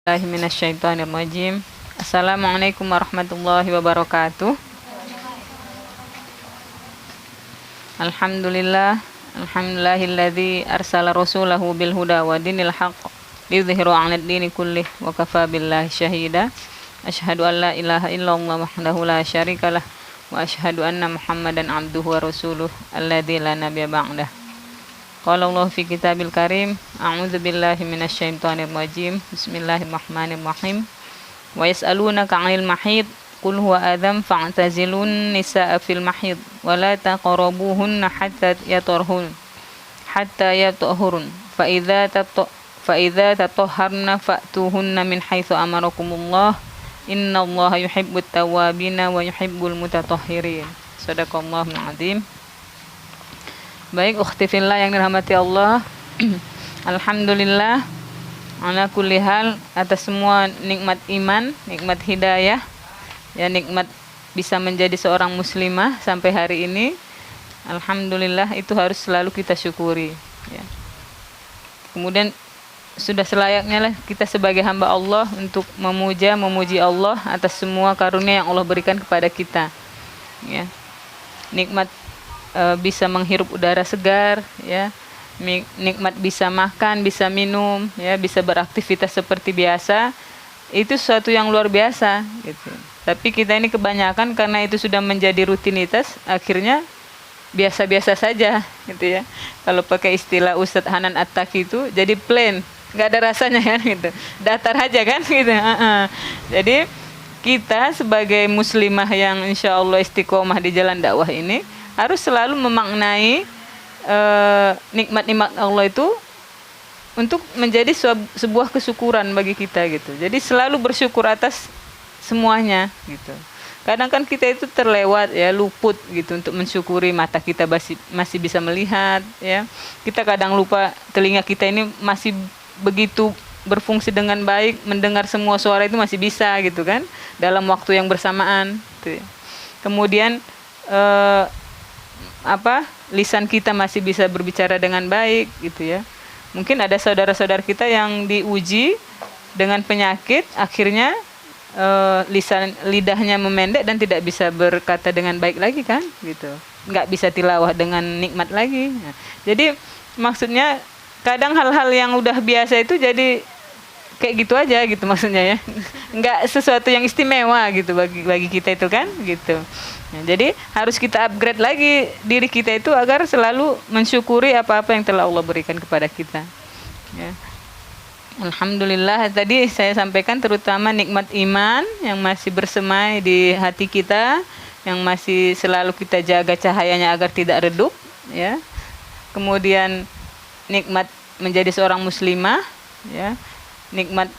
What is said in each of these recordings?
Minasyaitonirrajim. Assalamualaikum warahmatullahi wabarakatuh. Alhamdulillahilladzi arsala rasulahu bil huda wa dinil haqq liyudhhirahu 'alad dini kullih wa kafaa billahi syahida. Asyhadu an la ilaha illallah wahdahu la syarikalah wa asyhadu anna Muhammadan 'abduhu wa rasuluh alladzi la nabiyya ba'dah. Qala Allah fi kitabil karim, a'udzu billahi minasyaitonir rajim. Bismillahirrahmanirrahim. Wa yas'alunaka 'anil mahid qul huwa adzam fa'tazilun nisaa fil mahid wa la taqrabuhunna hatta yatahurun fa idza tatahharna fa'tuhunna min haitsu amarakumullah innallaha yuhibbut tawwabina wa yuhibbul mutatahhirin. Shadaqallahul adzim. Baik, ukhti fillah yang dirahmati Allah. Alhamdulillah ala kulli hal atas semua nikmat iman, nikmat hidayah, ya nikmat bisa menjadi seorang muslimah sampai hari ini. Alhamdulillah itu harus selalu kita syukuri, ya. Kemudian sudah selayaknya lah kita sebagai hamba Allah untuk memuji Allah atas semua karunia yang Allah berikan kepada kita, ya. Nikmat bisa menghirup udara segar, ya, nikmat bisa makan, bisa minum, ya, bisa beraktivitas seperti biasa, itu sesuatu yang luar biasa, gitu. Tapi kita ini kebanyakan karena itu sudah menjadi rutinitas, akhirnya biasa-biasa saja, gitu ya. Kalau pakai istilah Ustadz Hanan At-Taqi itu jadi plain, nggak ada rasanya kan, gitu. Datar aja kan, gitu. Jadi kita sebagai muslimah yang insya Allah istiqomah di jalan dakwah ini harus selalu memaknai nikmat-nikmat Allah itu untuk menjadi sebuah kesyukuran bagi kita, gitu. Jadi selalu bersyukur atas semuanya, gitu. Kadang kan kita itu terlewat, ya, luput gitu untuk mensyukuri mata kita masih bisa melihat, ya. Kita kadang lupa telinga kita ini masih begitu berfungsi dengan baik, mendengar semua suara itu masih bisa, gitu kan, dalam waktu yang bersamaan, gitu ya. Kemudian lisan kita masih bisa berbicara dengan baik, gitu ya. Mungkin ada saudara-saudara kita yang diuji dengan penyakit, akhirnya lidahnya memendek dan tidak bisa berkata dengan baik lagi kan, gitu. Nggak bisa tilawah dengan nikmat lagi. Nah, jadi maksudnya kadang hal-hal yang udah biasa itu jadi kayak gitu aja, gitu maksudnya, ya. Nggak sesuatu yang istimewa gitu bagi kita itu kan, gitu. Nah, jadi harus kita upgrade lagi diri kita itu agar selalu mensyukuri apa-apa yang telah Allah berikan kepada kita, ya. Alhamdulillah tadi saya sampaikan terutama nikmat iman yang masih bersemai di hati kita, yang masih selalu kita jaga cahayanya agar tidak redup, ya. Kemudian nikmat menjadi seorang muslimah, ya. Nikmat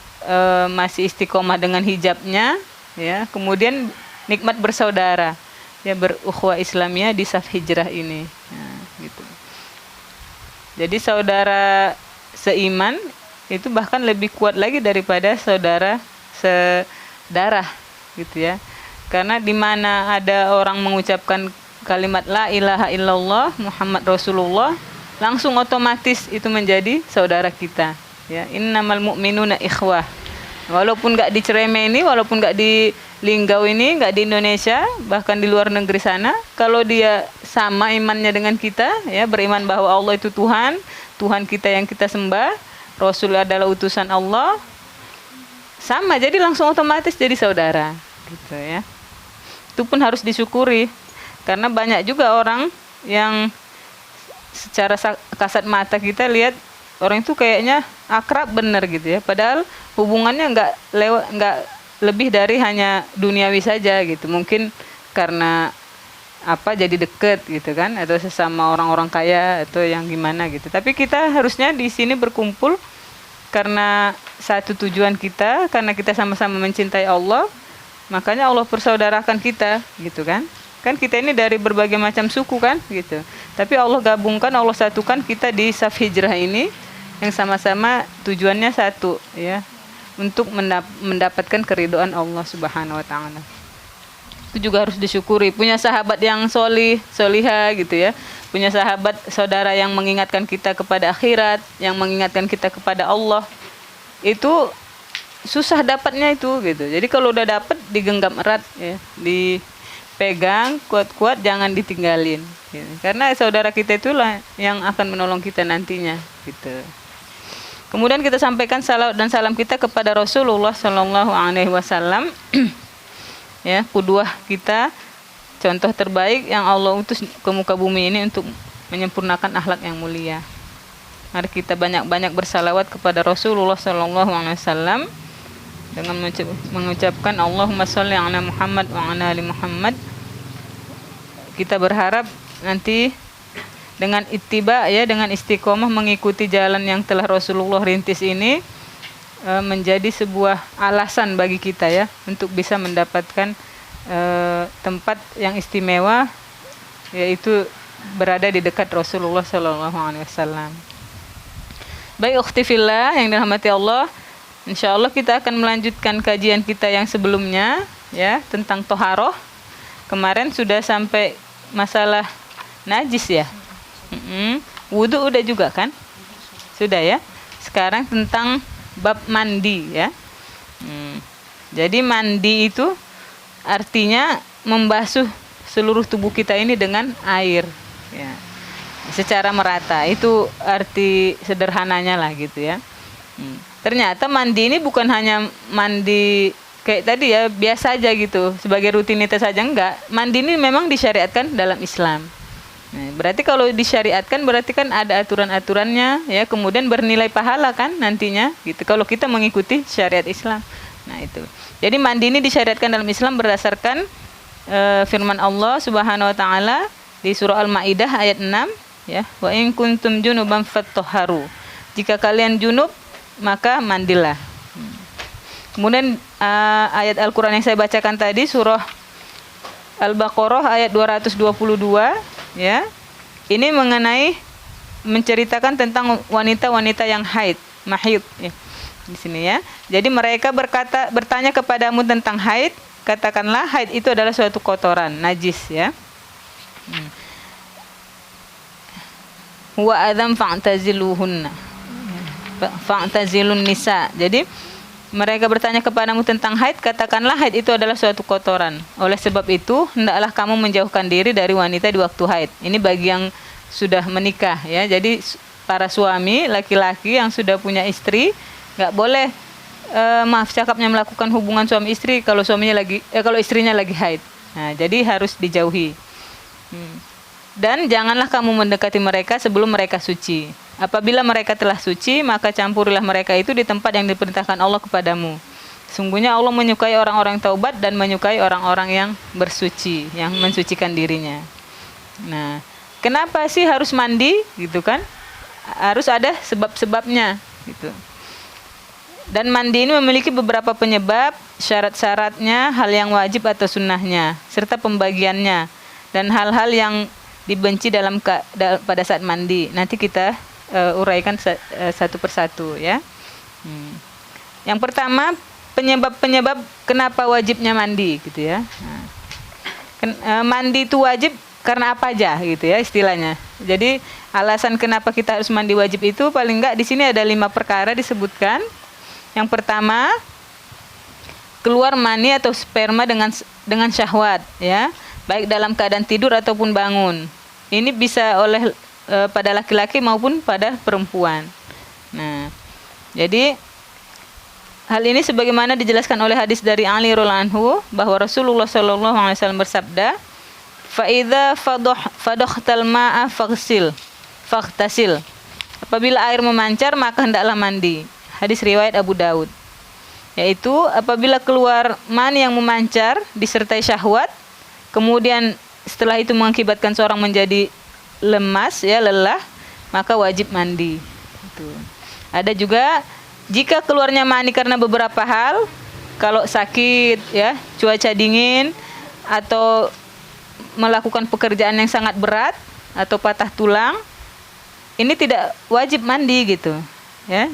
masih istiqomah dengan hijabnya, ya. Kemudian nikmat bersaudara, ya, berukhuwah Islamiyah di saf hijrah ini, nah, gitu. Jadi saudara seiman itu bahkan lebih kuat lagi daripada saudara sedarah, gitu ya. Karena di mana ada orang mengucapkan kalimat la ilaha illallah Muhammad Rasulullah, langsung otomatis itu menjadi saudara kita, ya. Innamal mu'minuna ikhwah. Walaupun nggak di Cereme ini, walaupun nggak di Linggau ini, nggak di Indonesia, bahkan di luar negeri sana, kalau dia sama imannya dengan kita, ya, beriman bahwa Allah itu Tuhan kita yang kita sembah, Rasul adalah utusan Allah, sama, jadi langsung otomatis jadi saudara, gitu ya. Itu pun harus disyukuri, karena banyak juga orang yang secara kasat mata kita lihat orang itu kayaknya akrab bener, gitu ya, padahal hubungannya nggak lebih dari hanya duniawi saja, gitu. Mungkin karena jadi deket, gitu kan, atau sesama orang-orang kaya atau yang gimana, gitu. Tapi kita harusnya di sini berkumpul karena satu tujuan kita, karena kita sama-sama mencintai Allah, makanya Allah persaudarakan kita, gitu kan. Kan kita ini dari berbagai macam suku kan, gitu. Tapi Allah gabungkan, Allah satukan kita di saf hijrah ini yang sama-sama tujuannya satu, ya, untuk mendapatkan keridhaan Allah Subhanahu wa taala. Itu juga harus disyukuri. Punya sahabat yang solihah, gitu ya. Punya sahabat saudara yang mengingatkan kita kepada akhirat, yang mengingatkan kita kepada Allah. Itu susah dapatnya itu gitu. Jadi kalau udah dapat digenggam erat ya, dipegang kuat-kuat, jangan ditinggalin. Gitu. Karena saudara kita itulah yang akan menolong kita nantinya gitu. Kemudian kita sampaikan salawat dan salam kita kepada Rasulullah Sallallahu Alaihi Wasallam, ya, qudwah kita, contoh terbaik yang Allah utus ke muka bumi ini untuk menyempurnakan akhlak yang mulia. Mari kita banyak-banyak bersalawat kepada Rasulullah Sallallahu Alaihi Wasallam dengan mengucapkan Allahumma sholli ala Muhammad wa ala ali Muhammad. Kita berharap nanti dengan ittiba, ya, dengan istiqomah mengikuti jalan yang telah Rasulullah rintis ini menjadi sebuah alasan bagi kita, ya, untuk bisa mendapatkan tempat yang istimewa, yaitu berada di dekat Rasulullah Sallallahu Alaihi Wasallam. Baik ukhti fillah yang dirahmati Allah, insyaallah kita akan melanjutkan kajian kita yang sebelumnya, ya, tentang toharoh. Kemarin sudah sampai masalah najis, ya. Wudu udah juga kan? Sudah, ya. Sekarang tentang bab mandi, ya. Jadi mandi itu artinya membasuh seluruh tubuh kita ini dengan air, ya, secara merata. Itu arti sederhananya lah gitu, ya. Ternyata mandi ini bukan hanya mandi kayak tadi, ya, biasa aja gitu sebagai rutinitas saja, enggak. Mandi ini memang disyariatkan dalam Islam. Nah, berarti kalau disyariatkan berarti kan ada aturan-aturannya, ya, kemudian bernilai pahala kan nantinya gitu kalau kita mengikuti syariat Islam. Nah, itu. Jadi mandi ini disyariatkan dalam Islam berdasarkan firman Allah Subhanahu wa taala di surah Al-Maidah ayat 6, ya, wa in kuntum junuban fattahharu. Jika kalian junub maka mandilah. Kemudian ayat Al-Qur'an yang saya bacakan tadi surah Al-Baqarah ayat 222, ya. Ini mengenai menceritakan tentang wanita-wanita yang haid, mahid, ya. Di sini, ya. Jadi mereka bertanya kepadamu tentang haid, katakanlah haid itu adalah suatu kotoran, najis, ya. Wa adzam fa'taziluhunna. Fa'tazilun nisa. Jadi mereka bertanya kepadamu tentang haid, katakanlah haid itu adalah suatu kotoran. Oleh sebab itu, hendaklah kamu menjauhkan diri dari wanita di waktu haid. Ini bagi yang sudah menikah, ya. Jadi para suami laki-laki yang sudah punya istri nggak boleh cakapnya melakukan hubungan suami istri kalau kalau istrinya lagi haid. Nah, jadi harus dijauhi. Dan janganlah kamu mendekati mereka sebelum mereka suci. Apabila mereka telah suci, maka campurilah mereka itu di tempat yang diperintahkan Allah kepadamu. Sungguhnya Allah menyukai orang-orang taubat dan menyukai orang-orang yang bersuci, yang mensucikan dirinya. Nah, kenapa sih harus mandi gitu kan? Harus ada sebab-sebabnya gitu. Dan mandi ini memiliki beberapa penyebab, syarat-syaratnya, hal yang wajib atau sunnahnya, serta pembagiannya, dan hal-hal yang dibenci pada saat mandi. Nanti kita uraikan satu persatu, ya. Yang pertama, penyebab kenapa wajibnya mandi gitu, ya. Mandi itu wajib karena apa aja gitu, ya, istilahnya. Jadi alasan kenapa kita harus mandi wajib itu paling enggak di sini ada 5 perkara disebutkan. Yang pertama, keluar mani atau sperma dengan syahwat, ya, baik dalam keadaan tidur ataupun bangun. Ini bisa oleh pada laki-laki maupun pada perempuan. Nah, jadi hal ini sebagaimana dijelaskan oleh hadis dari Ali radhiyallahu anhu bahwa Rasulullah sallallahu alaihi wasallam bersabda, "Fa idza fadhakhtal ma'a faghtasil." Apabila air memancar maka hendaklah mandi. Hadis riwayat Abu Daud. Yaitu apabila keluar mani yang memancar disertai syahwat, kemudian setelah itu mengakibatkan seorang menjadi lemas, ya, lelah, maka wajib mandi. Itu. Ada juga jika keluarnya mani karena beberapa hal, kalau sakit, ya, cuaca dingin, atau melakukan pekerjaan yang sangat berat atau patah tulang, ini tidak wajib mandi gitu, ya.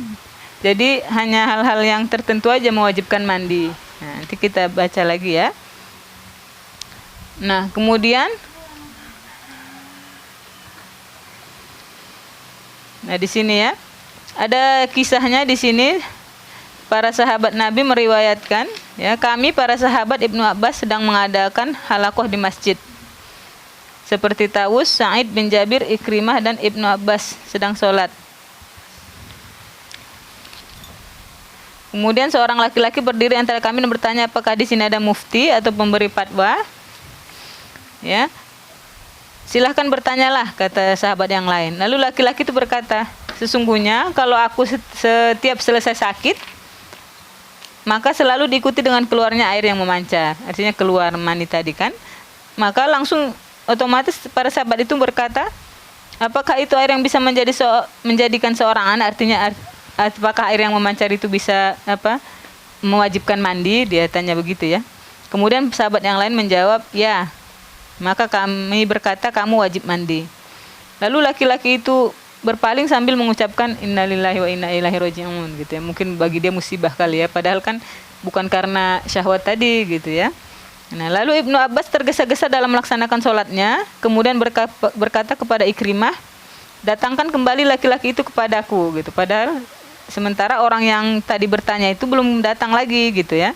Jadi hanya hal-hal yang tertentu aja mewajibkan mandi. Nah, nanti kita baca lagi, ya. Nah, kemudian di sini, ya, ada kisahnya di sini para sahabat Nabi meriwayatkan, ya, kami para sahabat Ibnu Abbas sedang mengadakan halaqah di masjid. Seperti Tawus, Sa'id bin Jabir, Ikrimah dan Ibnu Abbas sedang sholat. Kemudian seorang laki-laki berdiri antara kami dan bertanya, apakah di sini ada mufti atau pemberi fatwa? Ya, silahkan bertanyalah, kata sahabat yang lain. Lalu laki-laki itu berkata, sesungguhnya kalau aku setiap selesai sakit, maka selalu diikuti dengan keluarnya air yang memancar. Artinya keluar mani tadi kan. Maka langsung otomatis para sahabat itu berkata, apakah itu air yang bisa menjadikan seorang anak? Artinya apakah air yang memancar itu bisa mewajibkan mandi? Dia tanya begitu ya. Kemudian sahabat yang lain menjawab, ya. Maka kami berkata, kamu wajib mandi. Lalu laki-laki itu berpaling sambil mengucapkan innalillahi wa inna ilaihi raji'un gitu ya. Mungkin bagi dia musibah kali ya, padahal kan bukan karena syahwat tadi gitu ya. Nah, lalu Ibnu Abbas tergesa-gesa dalam melaksanakan sholatnya, kemudian berkata kepada Ikrimah, datangkan kembali laki-laki itu kepadaku gitu. Padahal sementara orang yang tadi bertanya itu belum datang lagi gitu ya.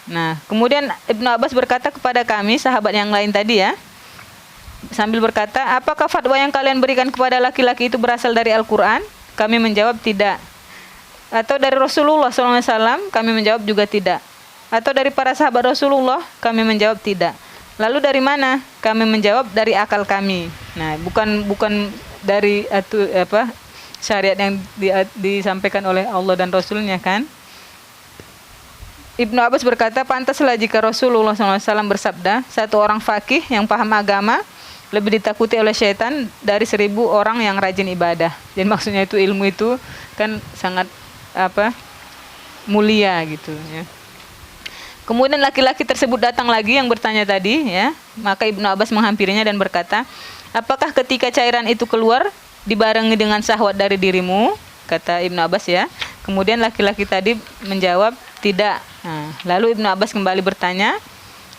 Nah, kemudian Ibnu Abbas berkata kepada kami, sahabat yang lain tadi ya, sambil berkata, apakah fatwa yang kalian berikan kepada laki-laki itu berasal dari Al-Quran? Kami menjawab tidak. Atau dari Rasulullah SAW? Kami menjawab juga tidak. Atau dari para sahabat Rasulullah? Kami menjawab tidak. Lalu dari mana? Kami menjawab dari akal kami. Nah, bukan dari syariat yang disampaikan oleh Allah dan Rasulnya kan. Ibnu Abbas berkata, pantaslah jika Rasulullah SAW bersabda, satu orang fakih yang paham agama lebih ditakuti oleh syaitan dari 1000 orang yang rajin ibadah. Jadi maksudnya itu ilmu itu kan sangat mulia gitu ya. Kemudian laki-laki tersebut datang lagi yang bertanya tadi ya. Maka Ibnu Abbas menghampirinya dan berkata, apakah ketika cairan itu keluar dibarengi dengan syahwat dari dirimu? Kata Ibnu Abbas ya. Kemudian laki-laki tadi menjawab tidak. Nah, lalu Ibnu Abbas kembali bertanya,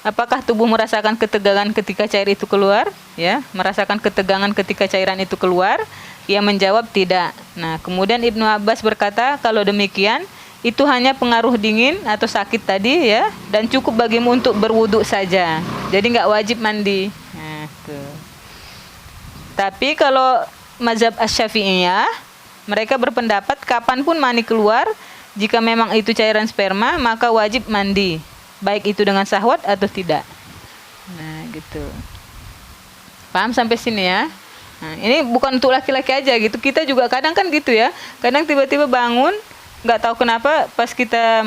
apakah tubuh merasakan ketegangan ketika cair itu keluar? Ya, merasakan ketegangan ketika cairan itu keluar? Ia menjawab tidak. Nah, kemudian Ibnu Abbas berkata, kalau demikian itu hanya pengaruh dingin atau sakit tadi ya, dan cukup bagimu untuk berwudu saja. Jadi nggak wajib mandi. Nah, tuh. Tapi kalau mazhab Asy-Syafi'iyah, mereka berpendapat kapanpun mani keluar, jika memang itu cairan sperma, maka wajib mandi, baik itu dengan syahwat atau tidak. Nah, gitu. Paham sampai sini ya? Nah, ini bukan untuk laki-laki aja gitu. Kita juga kadang kan gitu ya. Kadang tiba-tiba bangun, nggak tahu kenapa pas kita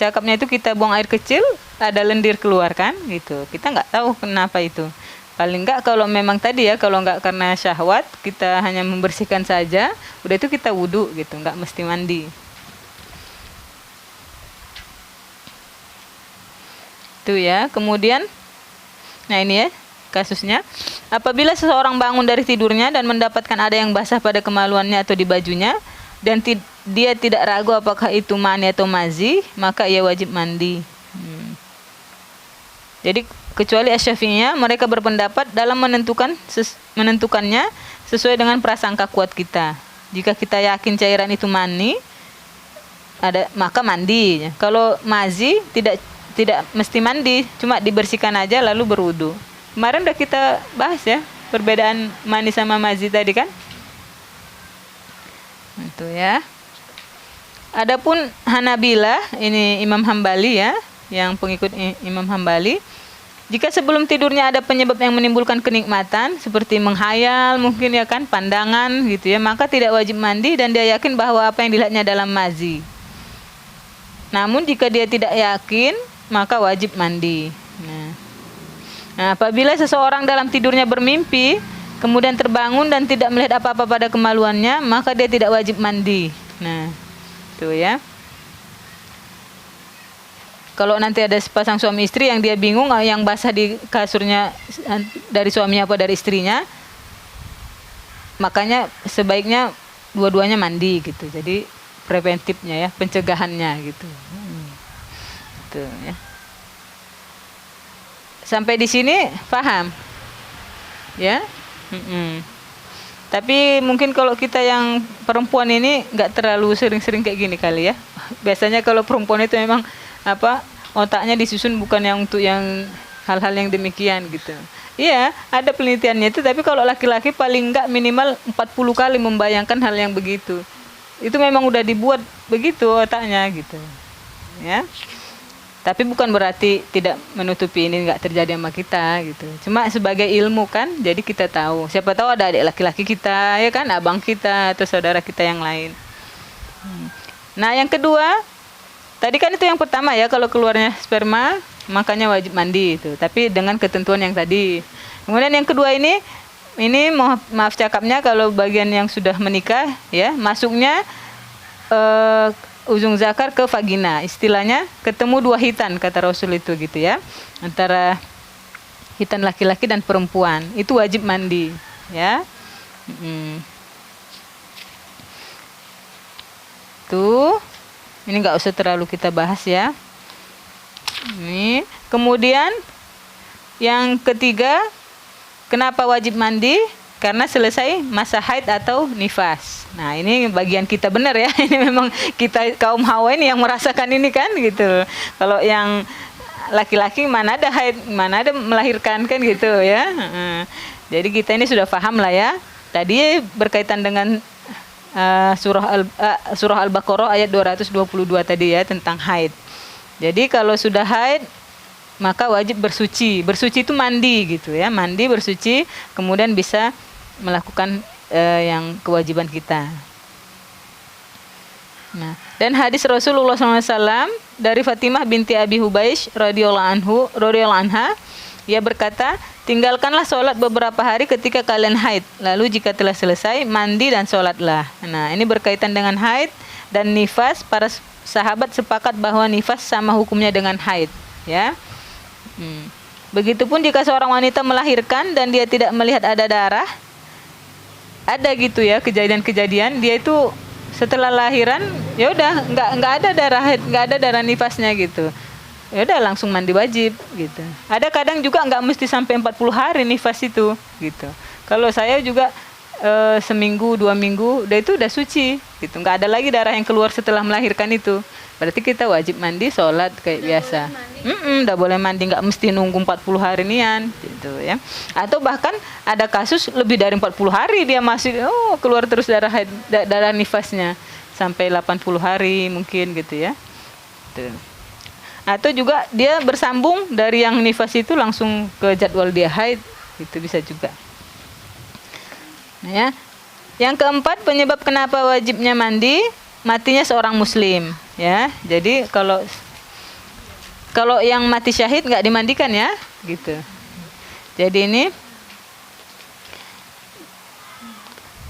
cakapnya itu kita buang air kecil, ada lendir keluar kan gitu. Kita nggak tahu kenapa itu. Paling nggak kalau memang tadi ya, kalau nggak karena syahwat, kita hanya membersihkan saja, udah itu kita wudu gitu, nggak mesti mandi. Itu ya. Kemudian, nah ini ya kasusnya. Apabila seseorang bangun dari tidurnya dan mendapatkan ada yang basah pada kemaluannya atau di bajunya, dan dia tidak ragu apakah itu mani atau mazi, maka ia wajib mandi. Jadi kecuali Asy-Syafi'iyah, mereka berpendapat dalam menentukannya sesuai dengan prasangka kuat kita. Jika kita yakin cairan itu mani, maka mandi. Kalau mazi tidak mesti mandi, cuma dibersihkan aja lalu berwudu. Kemarin udah kita bahas ya perbedaan mani sama mazi tadi kan. Itu ya. Adapun Hanabilah, ini Imam Hambali ya, yang pengikut Imam Hambali, jika sebelum tidurnya ada penyebab yang menimbulkan kenikmatan seperti menghayal mungkin ya kan, pandangan gitu ya, maka tidak wajib mandi dan dia yakin bahwa apa yang dilihatnya dalam mazi. Namun jika dia tidak yakin, maka wajib mandi. Nah, apabila seseorang dalam tidurnya bermimpi, kemudian terbangun dan tidak melihat apa-apa pada kemaluannya, maka dia tidak wajib mandi. Nah, itu ya. Kalau nanti ada sepasang suami istri yang dia bingung yang basah di kasurnya dari suaminya apa dari istrinya, makanya sebaiknya dua-duanya mandi gitu. Jadi preventifnya ya, pencegahannya gitu. Gitu ya. Sampai di sini paham? Ya? Tapi mungkin kalau kita yang perempuan ini nggak terlalu sering-sering kayak gini kali ya. biasanya kalau perempuan itu memang otaknya disusun bukan yang untuk yang hal-hal yang demikian gitu. Iya, ada penelitiannya itu, tapi kalau laki-laki paling enggak minimal 40 kali membayangkan hal yang begitu. Itu memang udah dibuat begitu otaknya gitu. Ya. Tapi bukan berarti tidak menutupi ini enggak terjadi sama kita gitu. Cuma sebagai ilmu kan, jadi kita tahu. Siapa tahu ada adik laki-laki kita, ya kan, abang kita atau saudara kita yang lain. Nah, yang kedua, tadi kan itu yang pertama ya, kalau keluarnya sperma, makanya wajib mandi itu. Tapi dengan ketentuan yang tadi. Kemudian yang kedua ini maaf cakapnya, kalau bagian yang sudah menikah ya, masuknya ujung zakar ke vagina. Istilahnya ketemu dua hitan kata Rasul itu gitu ya. Antara hitan laki-laki dan perempuan. Itu wajib mandi ya. Tuh. Ini enggak usah terlalu kita bahas ya. Ini. Kemudian yang ketiga, kenapa wajib mandi? Karena selesai masa haid atau nifas. Nah, ini bagian kita benar ya. Ini memang kita kaum Hawa ini yang merasakan ini kan gitu. Kalau yang laki-laki mana ada haid, mana ada melahirkan kan gitu ya. Jadi kita ini sudah paham lah ya. Tadi berkaitan dengan surah Al-Baqarah ayat 222 tadi ya, tentang haid. Jadi kalau sudah haid maka wajib bersuci. Bersuci itu mandi gitu ya. Mandi, bersuci, kemudian bisa melakukan yang kewajiban kita. Nah, dan hadis Rasulullah SAW dari Fatimah binti Abi Hubaish radhiyallahu anha, ia berkata, tinggalkanlah sholat beberapa hari ketika kalian haid. Lalu jika telah selesai, mandi dan sholatlah. Nah, ini berkaitan dengan haid dan nifas. Para sahabat sepakat bahwa nifas sama hukumnya dengan haid ya. Begitupun jika seorang wanita melahirkan dan dia tidak melihat ada darah, ada gitu ya kejadian-kejadian, dia itu setelah lahiran ya udah nggak ada darah nifasnya gitu, ya udah langsung mandi wajib gitu. Ada kadang juga nggak mesti sampai 40 hari nifas itu gitu. Kalau saya juga seminggu 2 minggu udah suci gitu, nggak ada lagi darah yang keluar setelah melahirkan itu. Berarti kita wajib mandi, sholat kayak biasa. Udah boleh mandi, nggak mesti nunggu 40 hari nian gitu ya. Atau bahkan ada kasus lebih dari 40 hari dia masih keluar terus darah nifasnya sampai 80 hari mungkin gitu ya. Tuh. Atau juga dia bersambung dari yang nifas itu langsung ke jadwal dia haid, itu bisa juga. Nah, ya. Yang keempat, penyebab kenapa wajibnya mandi, matinya seorang muslim ya. Jadi kalau yang mati syahid nggak dimandikan ya gitu. Jadi ini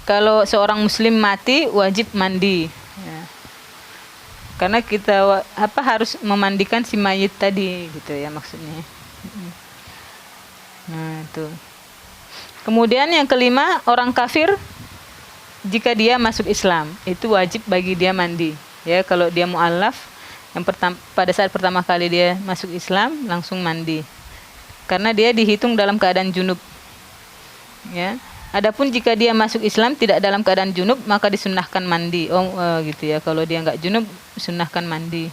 kalau seorang muslim mati wajib mandi ya. Karena kita harus memandikan si mayit tadi gitu ya maksudnya. Nah, itu. Kemudian yang kelima, orang kafir jika dia masuk Islam itu wajib bagi dia mandi ya. Kalau dia mu'allaf, yang pada saat pertama kali dia masuk Islam langsung mandi karena dia dihitung dalam keadaan junub ya. Adapun jika dia masuk Islam tidak dalam keadaan junub, maka disunnahkan mandi gitu ya. Kalau dia enggak junub, sunnahkan mandi.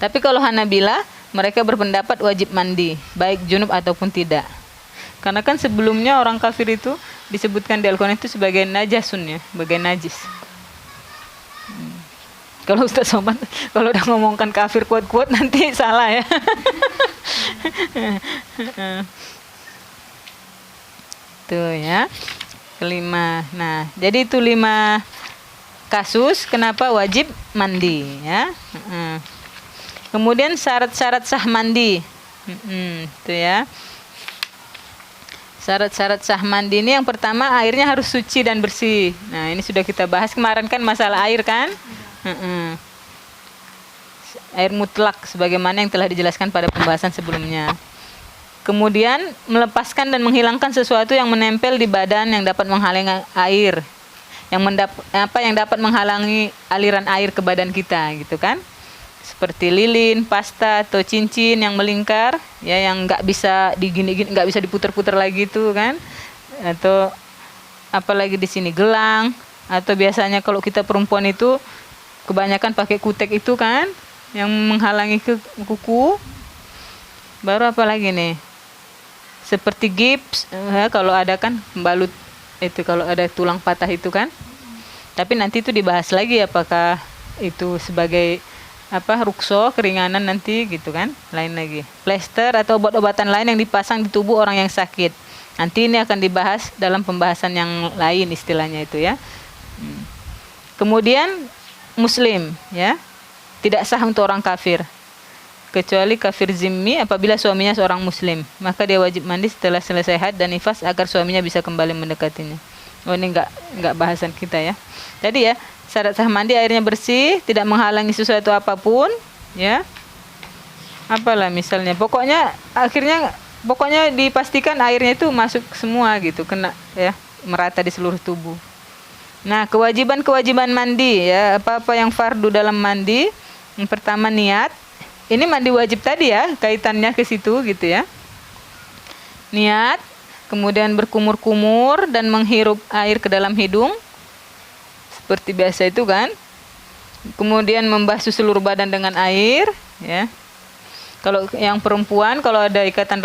Tapi kalau Hanabilah, mereka berpendapat wajib mandi baik junub ataupun tidak. Karena kan sebelumnya orang kafir itu disebutkan di Al-Quran itu sebagai najasun ya, sebagai najis. Kalau Ustaz Somad, kalau udah ngomongkan kafir kuat-kuat nanti salah ya. Tuh ya, kelima. Nah, jadi itu 5 kasus kenapa wajib mandi ya. Kemudian syarat-syarat sah mandi. Itu ya. Syarat-syarat sah mandi ini yang pertama, airnya harus suci dan bersih. Nah, ini sudah kita bahas kemarin kan masalah air kan. Air mutlak sebagaimana yang telah dijelaskan pada pembahasan sebelumnya. Kemudian melepaskan dan menghilangkan sesuatu yang menempel di badan yang dapat menghalangi air, yang dapat menghalangi aliran air ke badan kita gitu kan. Seperti lilin, pasta atau cincin yang melingkar ya, yang nggak bisa digini-gini, nggak bisa diputar-putar lagi itu kan. Atau apalagi di sini gelang, atau biasanya kalau kita perempuan itu kebanyakan pakai kutek itu kan, yang menghalangi kuku. Baru apa lagi nih? Seperti gips, kalau ada kan pembalut itu, kalau ada tulang patah itu kan. Tapi nanti itu dibahas lagi apakah itu sebagai rukso, keringanan nanti gitu kan, lain lagi. Plester atau obat-obatan lain yang dipasang di tubuh orang yang sakit. Nanti ini akan dibahas dalam pembahasan yang lain istilahnya itu ya. Kemudian muslim ya, tidak sah untuk orang kafir. Kecuali kafir zimmi apabila suaminya seorang muslim, maka dia wajib mandi setelah selesai haid dan nifas agar suaminya bisa kembali mendekatinya. Oh, ini enggak bahasan kita ya. Tadi ya, syarat sah mandi airnya bersih, tidak menghalangi sesuatu apapun, ya. Apalah misalnya, pokoknya dipastikan airnya itu masuk semua gitu, kena ya, merata di seluruh tubuh. Nah, kewajiban mandi ya, apa-apa yang fardu dalam mandi. Yang pertama niat. Ini mandi wajib tadi ya, kaitannya ke situ gitu ya. Niat, kemudian berkumur-kumur dan menghirup air ke dalam hidung. Seperti biasa itu kan. Kemudian membasuh seluruh badan dengan air ya. Kalau yang perempuan, kalau ada ikatan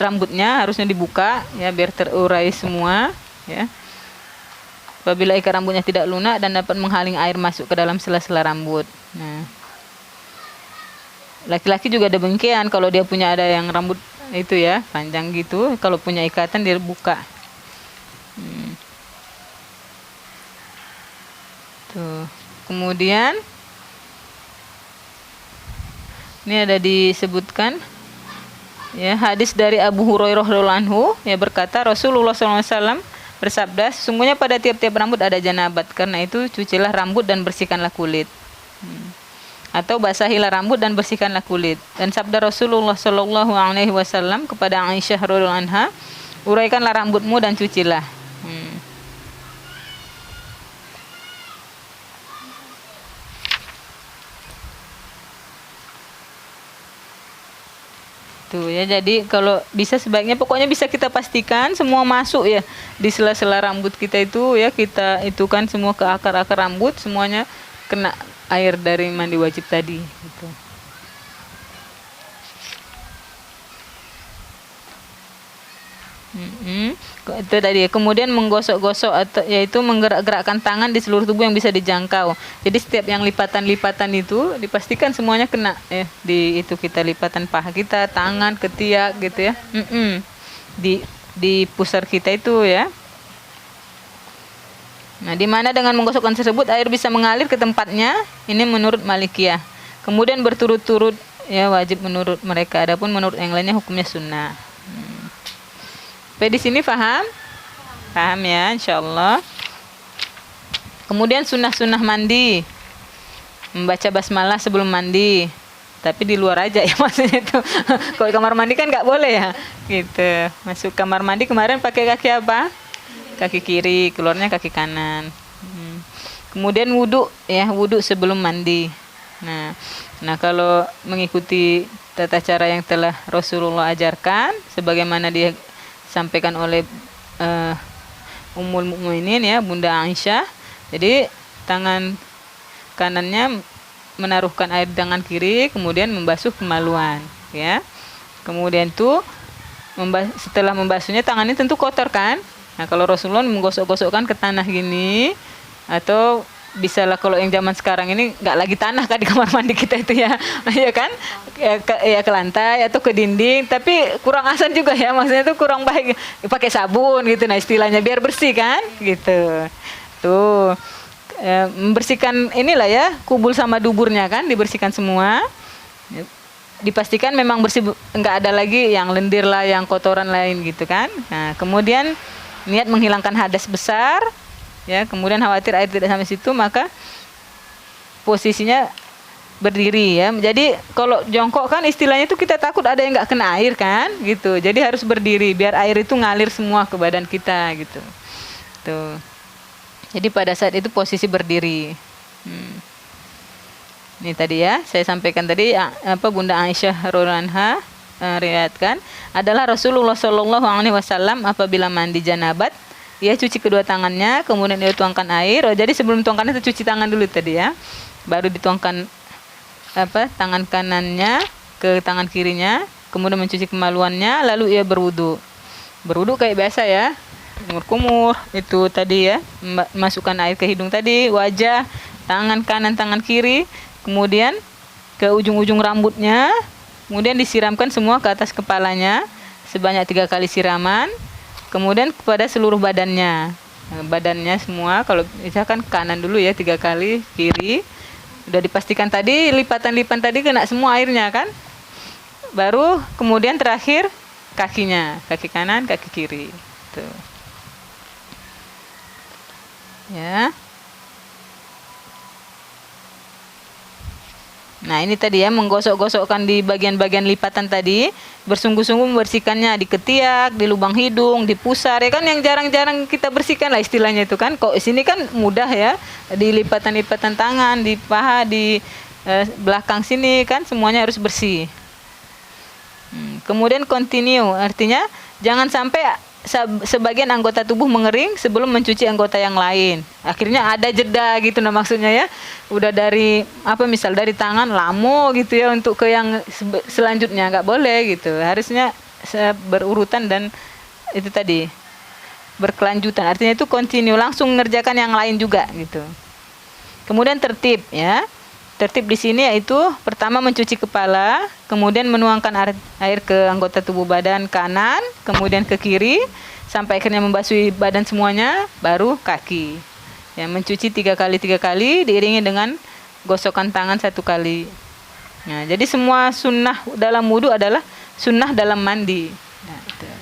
rambutnya harusnya dibuka ya, biar terurai semua ya. Apabila ikat rambutnya tidak lunak dan dapat menghaling air masuk ke dalam sela-sela rambut. Nah, laki-laki juga ada demikian, kalau dia punya ada yang rambut itu ya panjang gitu, kalau punya ikatan dia buka. Tuh. Kemudian ini ada disebutkan ya, hadis dari Abu Hurairah radhiyallahu anhu ya, berkata Rasulullah SAW bersabda, sesungguhnya pada tiap-tiap rambut ada janabat, karena itu cucilah rambut dan bersihkanlah kulit. Atau basahilah rambut dan bersihkanlah kulit. Dan sabda Rasulullah SAW kepada Aisyah radhiyallahu anha, uraikanlah rambutmu dan cucilah. Tuh ya, jadi kalau bisa sebaiknya pokoknya bisa kita pastikan semua masuk ya di sela-sela rambut kita itu ya, kita itu kan semua ke akar-akar rambut semuanya kena air dari mandi wajib tadi gitu. Itu tadi. Kemudian menggosok-gosok atau yaitu menggerak-gerakkan tangan di seluruh tubuh yang bisa dijangkau. Jadi setiap yang lipatan-lipatan itu dipastikan semuanya kena ya, di itu kita lipatan paha kita, tangan, ketiak gitu ya. Di pusar kita itu ya. Nah, di mana dengan menggosokkan tersebut air bisa mengalir ke tempatnya, ini menurut Malikiyah. Kemudian berturut-turut ya wajib menurut mereka. Adapun menurut yang lainnya hukumnya sunnah. Sampai di sini paham? Paham ya, insyaallah. Kemudian sunnah-sunnah mandi. Membaca basmalah sebelum mandi. Tapi di luar aja ya maksudnya itu. Kalau kamar mandi kan nggak boleh ya. Gitu. Masuk kamar mandi kemarin pakai kaki apa? Kaki kiri, keluarnya kaki kanan. Kemudian wudu ya, wudu sebelum mandi. Nah kalau mengikuti tata cara yang telah Rasulullah ajarkan, sebagaimana dia sampaikan oleh Ummul Mukminin ya, Bunda Aisyah. Jadi tangan kanannya menaruhkan air di tangan kiri, kemudian membasuh kemaluan ya. Kemudian tuh setelah membasuhnya tangannya tentu kotor kan. Nah, kalau Rasulullah menggosok-gosokkan ke tanah gini, atau bisalah kalau yang zaman sekarang ini nggak lagi tanah kan di kamar mandi kita itu ya, ya kan, ya ke lantai atau ke dinding, tapi kurang asan juga ya, maksudnya itu kurang baik, pakai sabun gitu, nah istilahnya biar bersih kan, gitu, tuh membersihkan inilah ya, kubul sama duburnya kan, dibersihkan semua, dipastikan memang bersih, nggak ada lagi yang lendir lah, yang kotoran lain gitu kan. Nah kemudian niat menghilangkan hadas besar. Ya, kemudian khawatir air tidak sampai situ, maka posisinya berdiri ya. Jadi kalau jongkok kan istilahnya itu kita takut ada yang nggak kena air kan, gitu. Jadi harus berdiri biar air itu ngalir semua ke badan kita gitu. Tuh. Jadi pada saat itu posisi berdiri. Ini tadi ya, saya sampaikan tadi Bunda Aisyah radhiyallahu anha riwayatkan adalah Rasulullah SAW apabila mandi janabat, ia cuci kedua tangannya, kemudian ia tuangkan air. Oh, jadi sebelum tuangkan itu cuci tangan dulu tadi ya. baru dituangkan tangan kanannya ke tangan kirinya, kemudian mencuci kemaluannya, lalu ia berwudu. Berwudu kayak biasa ya, kumur-kumur itu tadi ya, masukkan air ke hidung tadi, wajah, tangan kanan, tangan kiri, kemudian ke ujung-ujung rambutnya, kemudian disiramkan semua ke atas kepalanya sebanyak 3 kali siraman, kemudian kepada seluruh badannya. Badannya semua, kalau misalkan kanan dulu ya 3 kali, kiri udah dipastikan tadi lipatan-lipatan tadi kena semua airnya kan, baru kemudian terakhir kakinya, kaki kanan, kaki kiri tuh ya. Nah ini tadi ya, menggosok-gosokkan di bagian-bagian lipatan tadi, bersungguh-sungguh membersihkannya di ketiak, di lubang hidung, di pusar ya kan, yang jarang-jarang kita bersihkan lah istilahnya itu kan. Kok sini kan mudah ya, di lipatan-lipatan tangan, di paha, di belakang sini kan semuanya harus bersih. Kemudian continue, artinya jangan sampai sebagian anggota tubuh mengering sebelum mencuci anggota yang lain. Akhirnya ada jeda gitu, nah maksudnya ya. Udah dari misal dari tangan lamo gitu ya untuk ke yang selanjutnya, nggak boleh gitu. Harusnya berurutan dan itu tadi berkelanjutan. Artinya itu continue, langsung mengerjakan yang lain juga gitu. Kemudian tertib ya. Tertib di sini yaitu pertama mencuci kepala, kemudian menuangkan air ke anggota tubuh badan kanan, kemudian ke kiri, sampai akhirnya membasuh badan semuanya, baru kaki. Ya, mencuci 3 kali diiringi dengan gosokan tangan 1 kali. Nah, jadi semua sunnah dalam wudu adalah sunnah dalam mandi. Nah, itu, ya.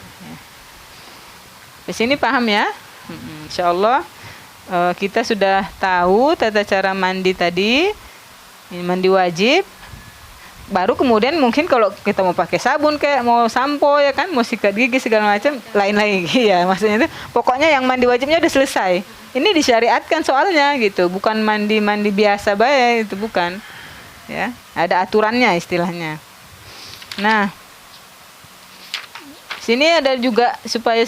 Di sini paham ya? Insyaallah kita sudah tahu tata cara mandi tadi. Mandi wajib, baru kemudian mungkin kalau kita mau pakai sabun kayak mau sampo ya kan, mau sikat gigi segala macam lain lagi ya, maksudnya itu pokoknya yang mandi wajibnya udah selesai. Ini disyariatkan soalnya gitu, bukan mandi biasa bae, itu bukan ya, ada aturannya istilahnya. Nah sini ada juga supaya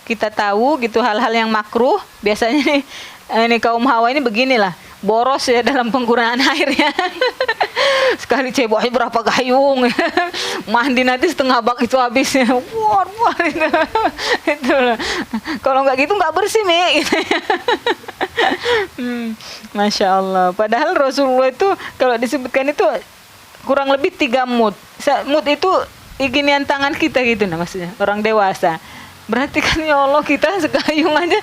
kita tahu gitu hal-hal yang makruh. Biasanya nih ini kaum hawa ini beginilah, boros ya dalam penggunaan airnya. Sekali cebok berapa gayung, mandi nanti setengah bak itu habisnya. Wah itu kalau nggak gitu nggak bersih nih gitu. Masya Allah. Padahal Rasulullah itu kalau disebutkan itu kurang lebih 3 mud. Mud itu iginian tangan kita gitu, nah maksudnya orang dewasa. Berarti kan ya Allah, kita segayung aja,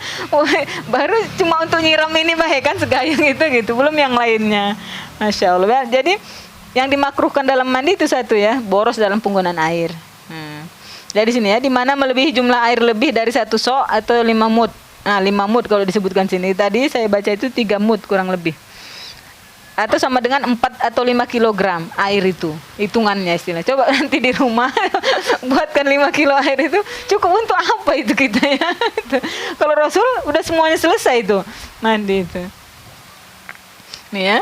baru cuma untuk nyiram ini kan segayung itu gitu, belum yang lainnya. Masya Allah. Jadi yang dimakruhkan dalam mandi itu satu ya, boros dalam penggunaan air. Dari sini ya, di mana melebihi jumlah air lebih dari 1 sok atau 5 mud. Nah 5 mud kalau disebutkan sini. Tadi saya baca itu 3 mud kurang lebih. Atau sama dengan 4 atau 5 kilogram air itu, hitungannya istilah. Coba nanti di rumah buatkan 5 kilo air itu cukup untuk apa itu kita ya. Kalau Rasul udah semuanya selesai itu mandi itu. Nih ya.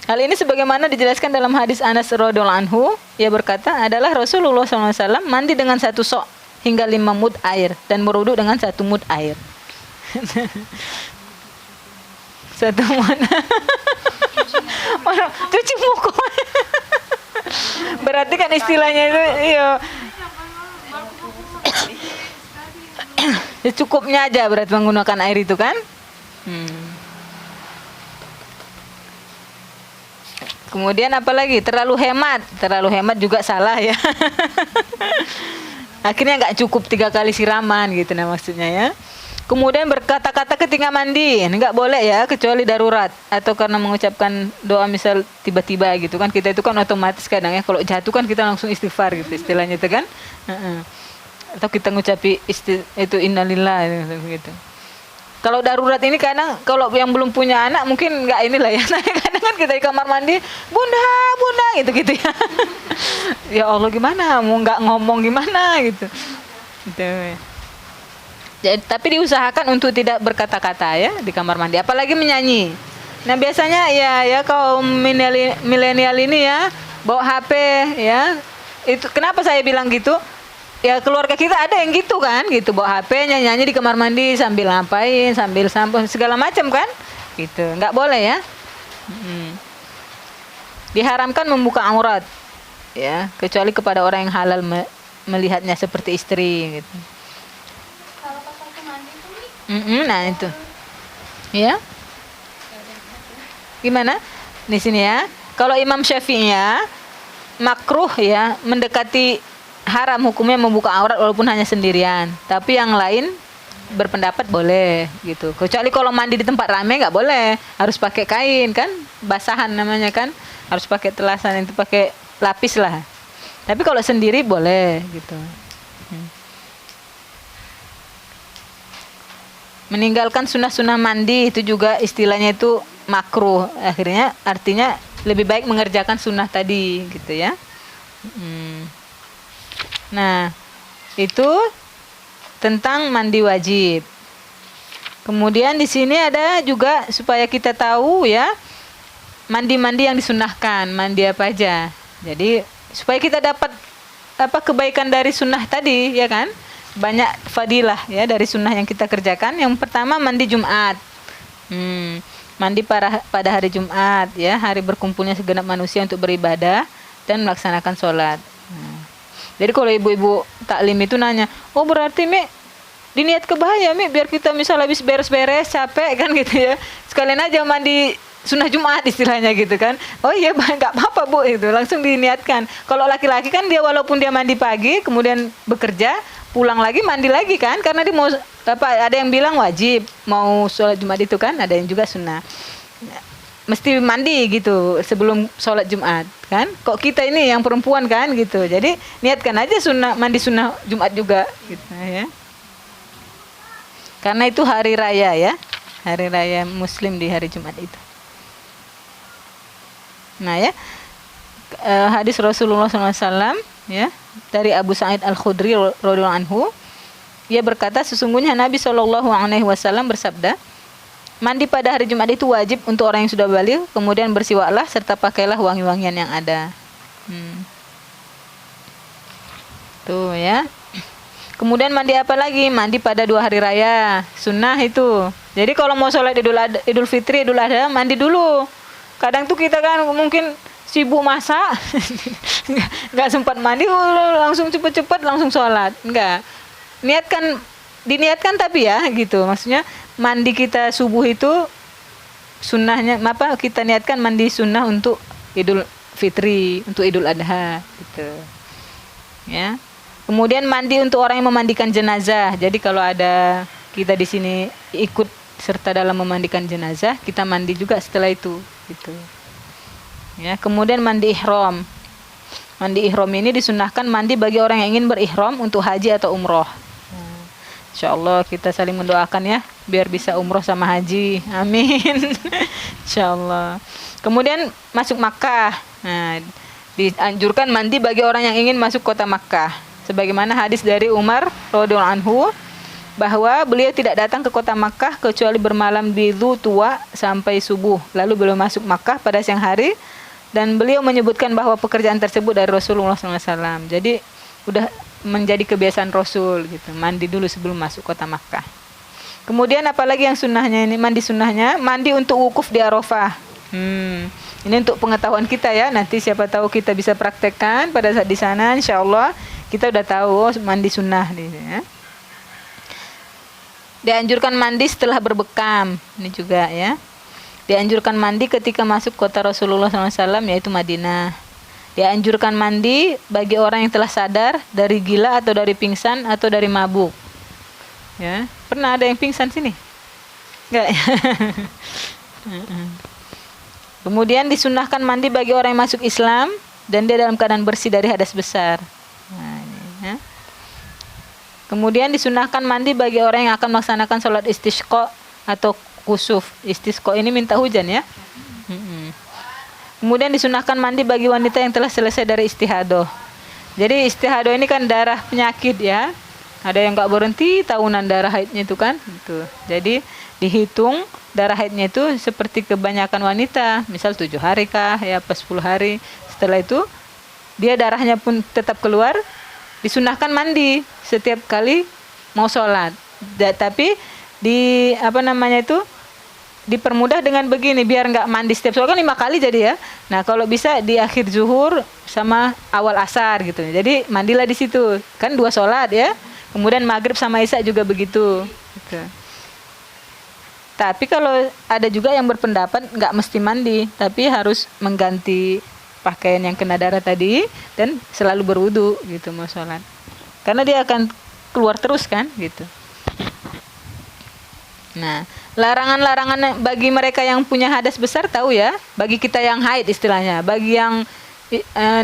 Hal ini sebagaimana dijelaskan dalam hadis Anas radhiyallahu anhu, ia berkata adalah Rasulullah SAW mandi dengan 1 sok hingga 5 mud air dan berwudu dengan 1 mud air. 1 mud. Cuci muka. Berarti kan istilahnya itu iya. Cukupnya aja berarti menggunakan air itu kan. Kemudian apa lagi? Terlalu hemat juga salah ya. Akhirnya nggak cukup 3 kali siraman gitu nah maksudnya ya. Kemudian berkata-kata ketika mandi, nggak boleh ya, kecuali darurat atau karena mengucapkan doa misal tiba-tiba gitu kan. Kita itu kan otomatis kadang ya kalau jatuh kan kita langsung istighfar gitu istilahnya itu kan. Atau kita ngucapi itu innalillah gitu. Kalau darurat ini kadang kalau yang belum punya anak mungkin nggak inilah ya. Kadang kan kita di kamar mandi, bunda gitu ya. Ya Allah gimana, mau nggak ngomong gimana gitu. Gitu. Jadi, tapi diusahakan untuk tidak berkata-kata ya di kamar mandi, apalagi menyanyi. Nah biasanya ya kaum milenial ini ya bawa HP ya. Itu kenapa saya bilang gitu? Ya keluarga kita ada yang gitu kan, gitu bawa HP nyanyi di kamar mandi sambil ngapain, sambil sampo segala macam kan, gitu. Nggak boleh ya. Diharamkan membuka aurat, ya, kecuali kepada orang yang halal melihatnya seperti istri gitu. Kalau pas waktu mandi tuh nih, Nah itu, ya. Gimana? Di sini ya. Kalau Imam Syafi'i ya, makruh ya mendekati haram hukumnya membuka aurat walaupun hanya sendirian. Tapi yang lain berpendapat boleh gitu. Kecuali kalau mandi di tempat ramai nggak boleh, harus pakai kain kan, basahan namanya kan, harus pakai telasan itu pakai lapis lah. Tapi kalau sendiri boleh gitu. Meninggalkan sunnah-sunnah mandi itu juga istilahnya itu makruh. Akhirnya artinya lebih baik mengerjakan sunnah tadi gitu ya. Nah, itu tentang mandi wajib. Kemudian di sini ada juga supaya kita tahu ya, mandi-mandi yang disunahkan, mandi apa aja. Jadi supaya kita dapat kebaikan dari sunnah tadi ya kan. Banyak fadilah ya dari sunnah yang kita kerjakan. Yang pertama mandi Jumat. Mandi pada hari Jumat ya, hari berkumpulnya segenap manusia untuk beribadah dan melaksanakan sholat. Jadi kalau ibu-ibu taklim itu nanya, oh berarti Mi diniat kebaya Mi biar kita misal habis beres-beres capek kan gitu ya, sekalian aja mandi sunnah Jumat istilahnya gitu kan. Oh iya nggak apa-apa Bu, itu langsung diniatkan. Kalau laki-laki kan dia walaupun dia mandi pagi kemudian bekerja pulang lagi mandi lagi kan, karena dia mau ada yang bilang wajib mau sholat Jumat itu kan, ada yang juga sunnah mesti mandi gitu sebelum sholat Jumat kan. Kok kita ini yang perempuan kan gitu, jadi niatkan aja sunnah, mandi sunnah Jumat juga gitu ya, karena itu hari raya ya, hari raya Muslim di hari Jumat itu. Nah ya, hadis Rasulullah SAW ya dari Abu Sa'id Al-Khudri radhiyallahu anhu, ia berkata sesungguhnya Nabi SAW bersabda, mandi pada hari Jumat itu wajib untuk orang yang sudah baligh, kemudian bersiwaklah serta pakailah wangi-wangian yang ada. Tuh ya. Kemudian mandi apa lagi? Mandi pada 2 hari raya, sunnah itu. Jadi kalau mau sholat Idul Fitri, Idul Adha, mandi dulu. Kadang tuh kita kan mungkin sibuk masak, nggak sempat mandi, langsung cepet-cepet langsung sholat. Enggak. Diniatkan tapi ya gitu, maksudnya mandi kita subuh itu sunnahnya kita niatkan mandi sunnah untuk Idul Fitri, untuk Idul Adha gitu ya. Kemudian mandi untuk orang yang memandikan jenazah. Jadi kalau ada kita di sini ikut serta dalam memandikan jenazah, kita mandi juga setelah itu gitu ya. Kemudian mandi ihram. Mandi ihram ini disunahkan mandi bagi orang yang ingin berihram untuk haji atau umroh. Insyaallah kita saling mendoakan ya biar bisa umroh sama haji, amin. Insyaallah. Kemudian masuk Makkah. Nah, dianjurkan mandi bagi orang yang ingin masuk kota Makkah, sebagaimana hadis dari Umar radhiyallahu anhu bahwa beliau tidak datang ke kota Makkah kecuali bermalam di Dzultuwa sampai subuh, lalu beliau masuk Makkah pada siang hari, dan beliau menyebutkan bahwa pekerjaan tersebut dari Rasulullah SAW. Jadi udah menjadi kebiasaan Rasul gitu, mandi dulu sebelum masuk kota Makkah. Kemudian apalagi yang sunnahnya ini, mandi sunnahnya mandi untuk wukuf di Arafah. Ini untuk pengetahuan kita ya, nanti siapa tahu kita bisa praktekkan pada saat di sana, insyaallah kita udah tahu mandi sunnah ya. Dianjurkan mandi setelah berbekam, ini juga ya. Dianjurkan mandi ketika masuk kota Rasulullah SAW yaitu Madinah. Dianjurkan mandi bagi orang yang telah sadar dari gila atau dari pingsan atau dari mabuk. Ya, pernah ada yang pingsan sini? Enggak. Kemudian disunahkan mandi bagi orang yang masuk Islam dan dia dalam keadaan bersih dari hadas besar. Nah, ini, ya. Kemudian disunahkan mandi bagi orang yang akan melaksanakan sholat istisqa atau kusuf. Istisqa ini minta hujan ya. Kemudian disunahkan mandi bagi wanita yang telah selesai dari istihadah. Jadi istihadah ini kan darah penyakit ya. Ada yang nggak berhenti tahunan darah haidnya itu kan. Gitu. Jadi dihitung darah haidnya itu seperti kebanyakan wanita. Misal 7 hari kah ya, pas 10 hari. Setelah itu dia darahnya pun tetap keluar. Disunahkan mandi setiap kali mau sholat. Tapi dipermudah dengan begini, biar nggak mandi setiap sholat kan 5 kali jadi ya. Nah kalau bisa di akhir zuhur sama awal asar gitu. Jadi mandilah di situ, kan 2 sholat ya. Kemudian maghrib sama isya juga begitu. Gitu. Tapi kalau ada juga yang berpendapat nggak mesti mandi, tapi harus mengganti pakaian yang kena darah tadi dan selalu berwudu gitu mau sholat. Karena dia akan keluar terus kan gitu. Nah, larangan-larangan bagi mereka yang punya hadas besar tahu ya, bagi kita yang haid istilahnya, bagi yang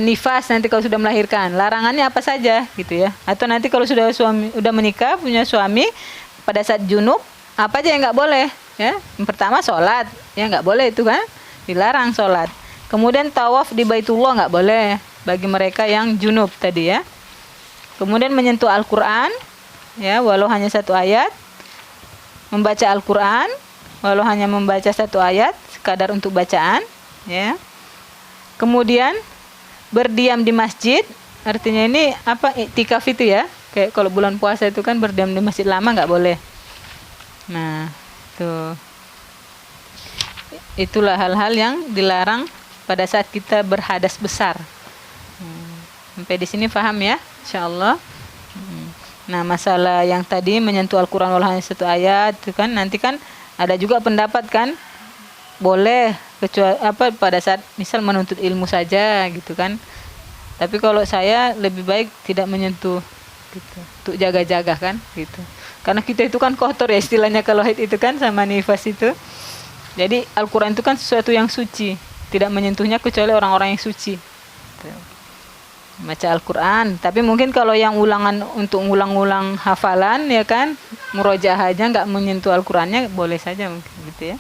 nifas nanti kalau sudah melahirkan, larangannya apa saja gitu ya. Atau nanti kalau sudah menikah, punya suami, pada saat junub, apa aja yang nggak boleh ya. Yang pertama sholat, ya nggak boleh itu kan, dilarang sholat. Kemudian tawaf di Baitullah nggak boleh bagi mereka yang junub tadi ya. Kemudian menyentuh Al-Quran, ya walau hanya 1 ayat. Membaca Al-Quran, walau hanya membaca 1 ayat, sekadar untuk bacaan, ya. Kemudian berdiam di masjid, artinya ini apa? Iktikaf itu ya. Kayak kalau bulan puasa itu kan berdiam di masjid lama nggak boleh. Nah, tuh. Itulah hal-hal yang dilarang pada saat kita berhadas besar. Sampai di sini paham ya, insyaallah. Nah, masalah yang tadi menyentuh Al-Quran walau hanya 1 ayat itu kan nanti kan ada juga pendapat kan boleh kecuali pada saat misal menuntut ilmu saja gitu kan. Tapi kalau saya lebih baik tidak menyentuh gitu. Untuk jaga-jaga kan gitu. Karena kita itu kan kotor ya istilahnya kalau haid itu kan sama nifas itu. Jadi Al-Quran itu kan sesuatu yang suci, tidak menyentuhnya kecuali orang-orang yang suci. Gitu. Baca Al-Quran, tapi mungkin kalau yang ulangan untuk ngulang-ulang hafalan ya kan, murojaah aja nggak menyentuh Al-Qurannya boleh saja mungkin gitu ya.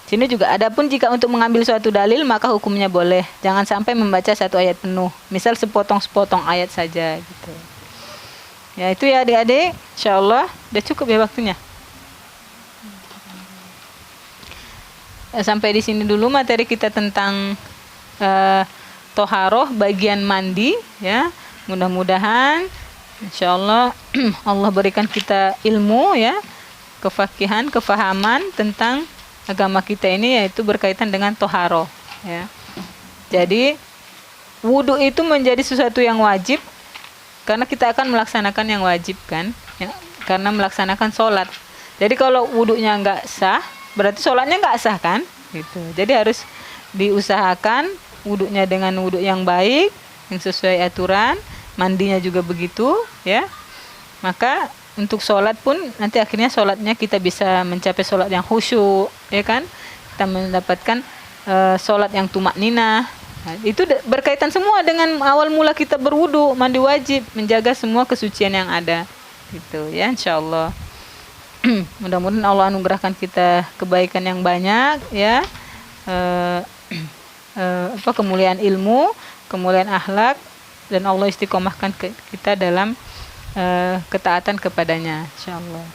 Sini juga adapun jika untuk mengambil suatu dalil maka hukumnya boleh, jangan sampai membaca 1 ayat penuh, misal sepotong-sepotong ayat saja gitu. Ya itu ya adik-adik, insyaallah udah cukup ya waktunya. Sampai di sini dulu materi kita tentang toharoh bagian mandi ya. Mudah-mudahan insyaallah Allah berikan kita ilmu ya, kefakihan, kefahaman tentang agama kita ini yaitu berkaitan dengan toharoh ya. Jadi wudu itu menjadi sesuatu yang wajib karena kita akan melaksanakan yang wajib kan ya, karena melaksanakan sholat. Jadi kalau wudunya nggak sah berarti sholatnya nggak sah kan gitu. Jadi harus diusahakan wudunya dengan wudu yang baik, yang sesuai aturan, mandinya juga begitu, ya. Maka untuk sholat pun nanti akhirnya sholatnya kita bisa mencapai sholat yang khusyuk, ya kan? Kita mendapatkan sholat yang tumak ninah. Nah, itu berkaitan semua dengan awal mula kita berwudu, mandi wajib, menjaga semua kesucian yang ada, gitu, ya, insyaallah. Mudah-mudahan Allah anugerahkan kita kebaikan yang banyak, ya. Kemuliaan ilmu, kemuliaan akhlak, dan Allah istiqomahkan kita dalam ketaatan kepadanya, insyaallah.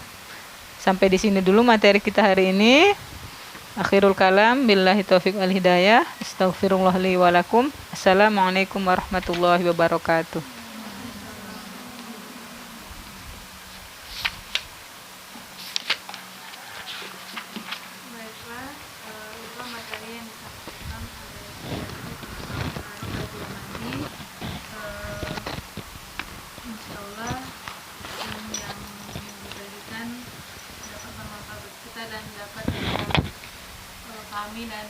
Sampai di sini dulu materi kita hari ini. Akhirul kalam, billahi taufiq wal hidayah. Astaghfirullah li wa lakum. Assalamualaikum warahmatullahi wabarakatuh. Dan dapat pahami dan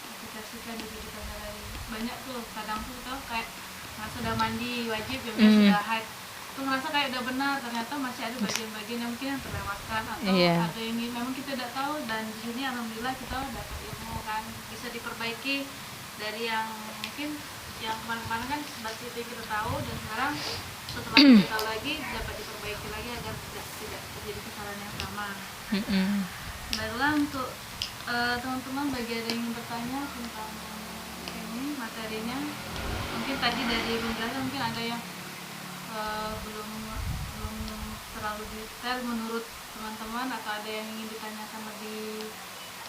aplikasikan di kehidupan sehari-hari. Banyak tuh kadang tuh kita kayak merasa udah mandi wajib ya sudah haid tuh merasa kayak udah benar, ternyata masih ada bagian-bagian yang mungkin yang terlewatkan atau ada yang memang kita tidak tahu, dan di sini alhamdulillah kita dapat ilmu kan bisa diperbaiki dari yang mungkin yang kemarin-kemarin kan sebatas itu kita tahu, dan sekarang setelah kita tahu lagi dapat diperbaiki lagi agar tidak terjadi kesalahan yang sama. Baiklah untuk teman-teman bagi ada yang ingin bertanya tentang ini materinya, mungkin tadi dari penjelasan mungkin ada yang belum terlalu detail menurut teman-teman, atau ada yang ingin ditanyakan lebih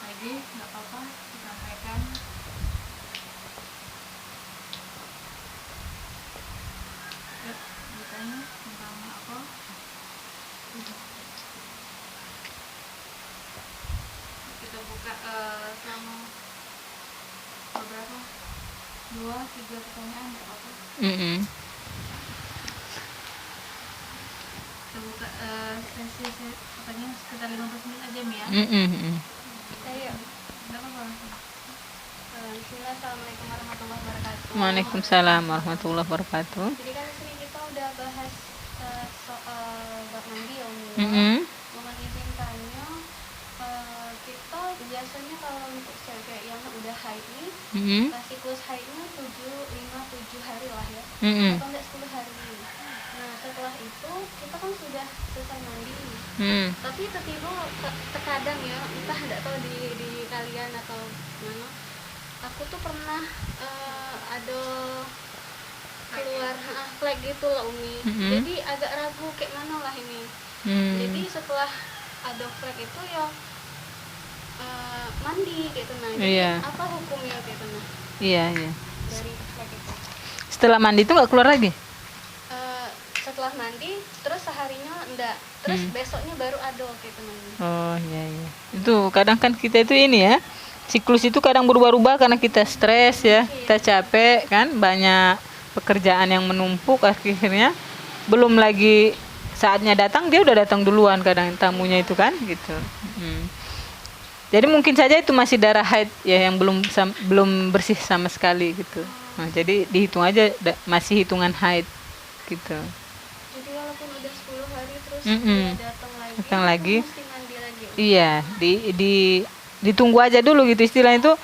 lagi, nggak apa-apa disampaikan. Ditanya tentang apa? Kita buka Mm-mm. Kita buka sesi katanya sekitar 15 menit aja Mi ya. Mm-mm. Ayo. Enggak apa-apa. Bismillah, Assalamualaikum warahmatullahi wabarakatuh. Waalaikumsalam warahmatullahi wabarakatuh. Jadi kan di sini kita udah bahas soal bab mandi ya Umi. Mm-mm. Mohon izin tanya, kita biasanya kalau untuk cewek yang udah haid nih, Mm-mm. siklus haidnya 7 hari lah ya, Mm-mm. atau enggak 10 hari. Nah setelah itu kita kan sudah selesai mandi, Mm. tapi tiba-tiba terkadang ya, entah enggak tahu di kalian atau mana, aku tuh pernah ada keluar flek gitu lah Umi. Mhm. Jadi agak ragu kayak mana lah ini. Mm. Jadi setelah ada flek itu ya mandi gitu nah. Jadi Iya. apa hukumnya gitu nah Iya, iya. dari flek itu? Setelah mandi itu nggak keluar lagi? Setelah mandi terus seharinya enggak, terus besoknya baru ada gitu nah. Oh, iya, iya. Itu kadang kan kita itu ini ya, siklus itu kadang berubah-ubah karena kita stres ya, kita capek kan, banyak pekerjaan yang menumpuk, akhirnya belum lagi saatnya datang dia udah datang duluan kadang tamunya itu kan gitu. Jadi mungkin saja itu masih darah haid ya yang belum bersih sama sekali gitu. Nah, jadi dihitung aja masih hitungan haid gitu. Jadi walaupun udah 10 hari terus Mm-mm. dia Datang lagi. mesti mandi lagi. Iya, ditunggu aja dulu gitu istilahnya itu.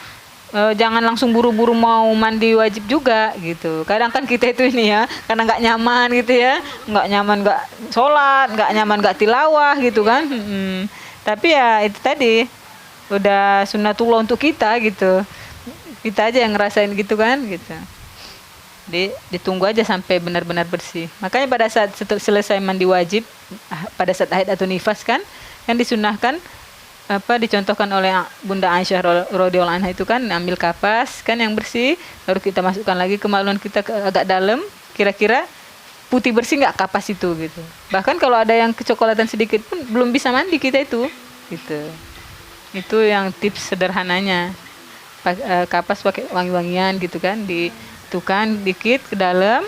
Jangan langsung buru-buru mau mandi wajib juga gitu. Kadang kan kita itu ini ya, karena nggak nyaman gitu ya, nggak nyaman nggak sholat, nggak nyaman nggak tilawah gitu kan. Tapi ya itu tadi udah sunnatullah untuk kita gitu. Kita aja yang ngerasain gitu kan gitu. Ditunggu aja sampai benar-benar bersih. Makanya pada saat selesai mandi wajib, pada saat haid atau nifas kan disunahkan dicontohkan oleh Bunda Aisyah radhiyallahu anha itu kan ambil kapas kan yang bersih, baru kita masukkan lagi kemaluan kita ke agak dalam, kira-kira putih bersih nggak kapas itu gitu. Bahkan kalau ada yang kecoklatan sedikit pun belum bisa mandi kita itu gitu. Itu yang tips sederhananya. Kapas pakai wangi-wangian gitu kan, ditukan dikit ke dalam,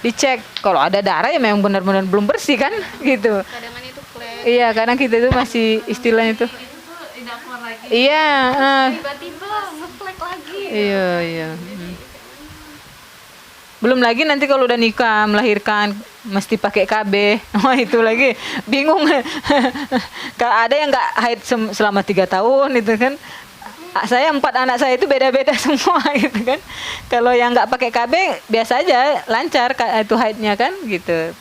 dicek kalau ada darah ya memang benar-benar belum bersih kan gitu. Kadangan itu flek. Iya, kadang kita itu masih istilahnya itu. Itu tuh tidak keluar lagi. Iya, Tiba-tiba ngeflek lagi. iya, iya. Belum lagi nanti kalau udah nikah, melahirkan, mesti pakai KB. Wah, itu lagi bingung. Ada yang nggak haid selama 3 tahun itu kan. Saya 4 anak saya itu beda-beda semua gitu kan. Kalau yang nggak pakai KB biasa aja, lancar itu haidnya kan gitu.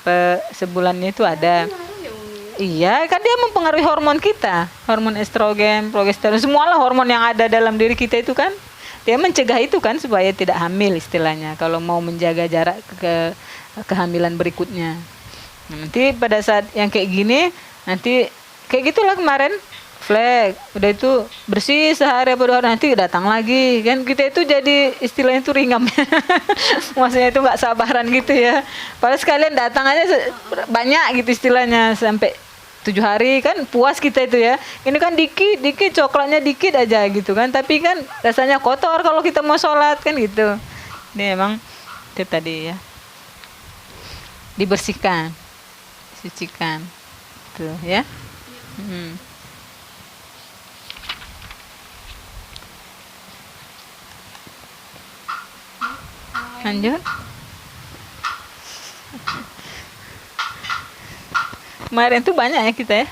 Sebulannya itu ada. Ngaruh ya Umi. Iya, kan dia mempengaruhi hormon kita, hormon estrogen, progesteron, semualah hormon yang ada dalam diri kita itu kan, dia mencegah itu kan supaya tidak hamil istilahnya. Kalau mau menjaga jarak ke kehamilan berikutnya. Nah, nanti pada saat yang kayak gini, nanti kayak gitulah kemarin, flek, udah itu bersih sehari atau 2 hari nanti datang lagi kan kita itu jadi istilahnya itu ringam. Maksudnya itu nggak sabaran gitu ya. Padahal sekalian datang aja banyak gitu istilahnya sampai 7 hari kan puas kita itu ya. Ini kan dikit coklatnya dikit aja gitu kan. Tapi kan rasanya kotor kalau kita mau sholat kan gitu. Ini emang itu tadi ya. Dibersihkan, sucikan, tuh ya. Lanjut. Kemarin tuh banyak ya kita ya.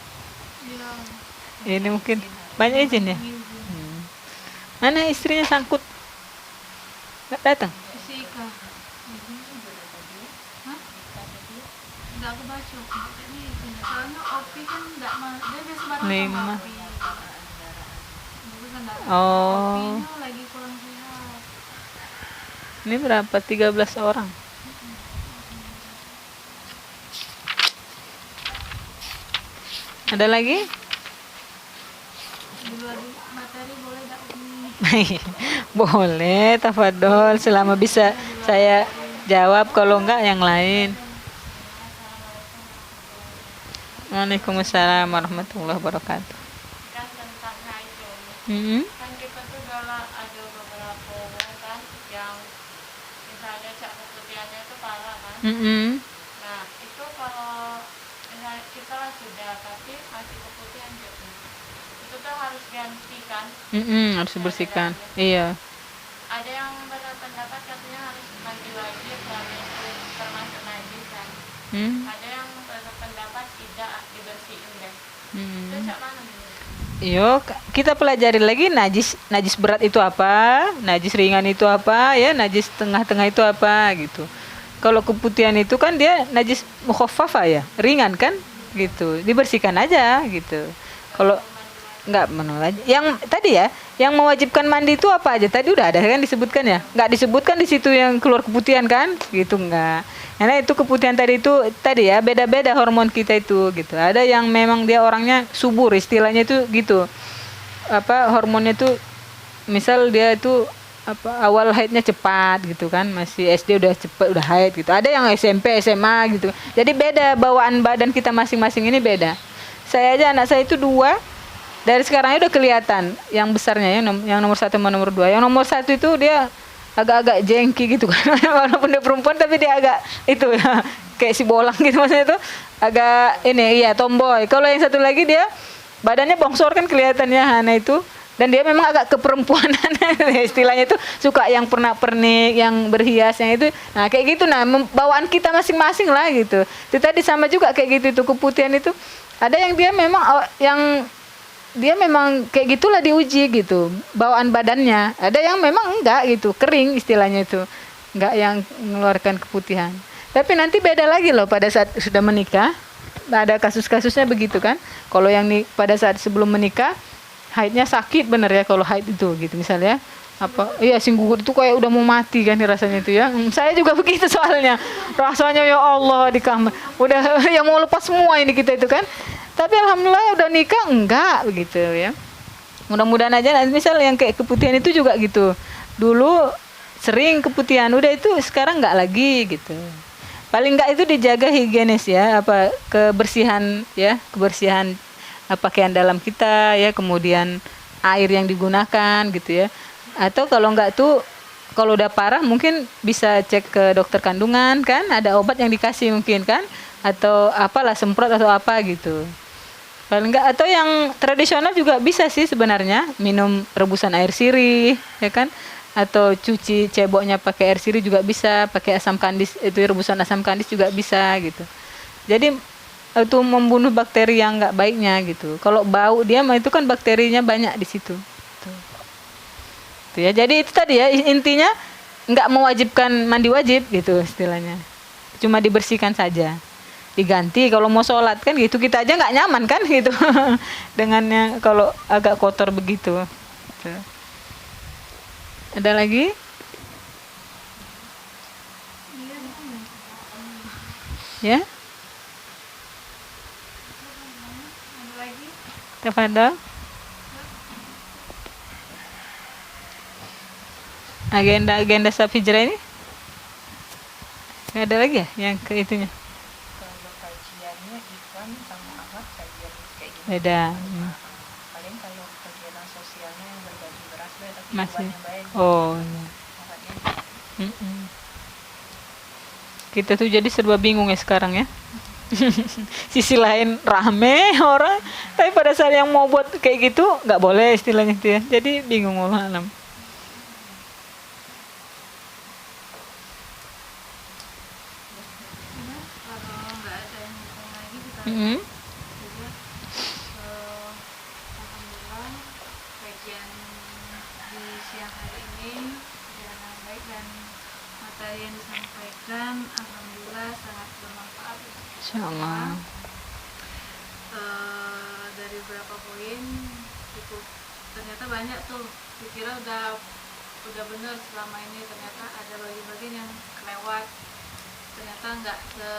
Iya. Ini mungkin banyak izin ya. Mana istrinya sangkut? Nggak datang. Si Ika. Hah? Nggak aku baca. Ini soalnya Opi kan nggak dia biasa bareng sama 5. Opi. Dulu kan nggak. Oh. Opinya lagi kurang sehat. Ini berapa? 13 orang. Ada lagi? Di luar materi boleh nggak Umi? Boleh, tafadhol selama bisa saya jawab, kalau enggak yang lain. Waalaikumsalam warahmatullahi wabarakatuh. Kan tentang haid ya Umi. Mm-mm. Kan kita tuh ada beberapa orang kan yang misalnya keputihannya itu parah kan. Mm-mm. Nah itu kalau misalnya kita lah sudah tapi masih keputihan gitu, itu tuh harus gantikan. Harus dibersihkan. Iya. Ada yang berpendapat katanya harus mandi wajib kalau itu termasuk najis kan. Hmm. Ada yang berpendapat tidak, dibersihin deh. Itu Hmm. cak mana nih? Yo, kita pelajari lagi najis berat itu apa, najis ringan itu apa, ya najis tengah-tengah itu apa gitu. Kalau keputihan itu kan dia najis mukhaffafah ya, ringan kan, gitu. Dibersihkan aja gitu. Kalau nggak menolak, yang tadi ya, yang mewajibkan mandi itu apa aja? Tadi udah ada kan disebutkan ya, nggak disebutkan di situ yang keluar keputihan kan, gitu nggak. Karena itu keputihan tadi itu tadi ya beda-beda hormon kita itu gitu. Ada yang memang dia orangnya subur istilahnya itu gitu. Apa hormonnya itu misal dia itu apa awal haidnya cepat gitu kan, masih SD udah cepat udah haid gitu. Ada yang SMP, SMA gitu. Jadi beda bawaan badan kita masing-masing ini beda. Saya aja anak saya itu 2 dari sekarang udah kelihatan yang besarnya ya yang nomor 1 sama nomor 2. Yang nomor 1 itu dia agak-agak jengki gitu kan. Walaupun dia perempuan tapi dia agak itu ya kayak si bolang gitu maksudnya itu agak ini iya tomboy. Kalau yang satu lagi dia badannya bongsor kan kelihatannya Hana itu dan dia memang agak keperempuanan istilahnya itu suka yang pernak-pernik yang berhias yang itu. Nah kayak gitu nah bawaan kita masing-masing lah gitu. Itu tadi sama juga kayak gitu itu keputihan itu ada yang dia memang yang dia memang kayak gitulah diuji gitu bawaan badannya, ada yang memang enggak gitu kering istilahnya itu enggak yang mengeluarkan keputihan. Tapi nanti beda lagi loh pada saat sudah menikah, ada kasus-kasusnya begitu kan. Kalau yang pada saat sebelum menikah haidnya sakit bener ya kalau haid itu gitu misalnya apa iya singgugut itu kayak udah mau mati kan rasanya itu ya. Saya juga begitu soalnya rasanya ya Allah di kamar udah yang mau lepas semua ini kita itu kan. Tapi alhamdulillah udah nikah enggak begitu ya. Mudah-mudahan aja misal yang kayak keputihan itu juga gitu. Dulu sering keputihan udah itu sekarang enggak lagi gitu. Paling enggak itu dijaga higienis ya, apa kebersihan ya, kebersihan pakaian dalam kita ya, kemudian air yang digunakan gitu ya. Atau kalau enggak tuh kalau udah parah mungkin bisa cek ke dokter kandungan kan, ada obat yang dikasih mungkin kan atau apalah semprot atau apa gitu. Paling enggak atau yang tradisional juga bisa sih sebenarnya minum rebusan air sirih ya kan atau cuci ceboknya pakai air sirih juga bisa, pakai asam kandis itu rebusan asam kandis juga bisa gitu. Jadi itu membunuh bakteri yang enggak baiknya gitu. Kalau bau dia mah itu kan bakterinya banyak di situ. Tuh ya. Jadi itu tadi ya intinya enggak mewajibkan mandi wajib gitu istilahnya. Cuma dibersihkan saja. Diganti kalau mau sholat kan gitu kita aja nggak nyaman kan gitu dengannya kalau agak kotor begitu. Tuh. Ada lagi? Ya? Ada lagi? Tafadhol. Agenda Saf Hijrah ini? Nggak ada lagi ya yang ke itunya? Kalau kajiannya Ikhwan sama Ahmad kajian kayak gini. Beda. Paling kalau kegiatan sosialnya yang berbagi beras tapi Masih. Ikhwannya baik. Oh iya. Makanya Kita tuh jadi serba bingung ya sekarang ya. Sisi lain rame orang, tapi pada saat yang mau buat kayak gitu nggak boleh istilahnya itu ya. Jadi bingung wallah alam. Kalau nggak ada yang ngomong lagi kita Mm-mm. saja. Alhamdulillah kajian di siang hari ini berjalan dengan baik dan materi yang disampaikan alhamdulillah sangat bermanfaat untuk kita Insyaallah. semua. Dari beberapa poin cukup ternyata banyak tuh dikira udah bener selama ini ternyata ada bagian-bagian yang kelewat ternyata nggak se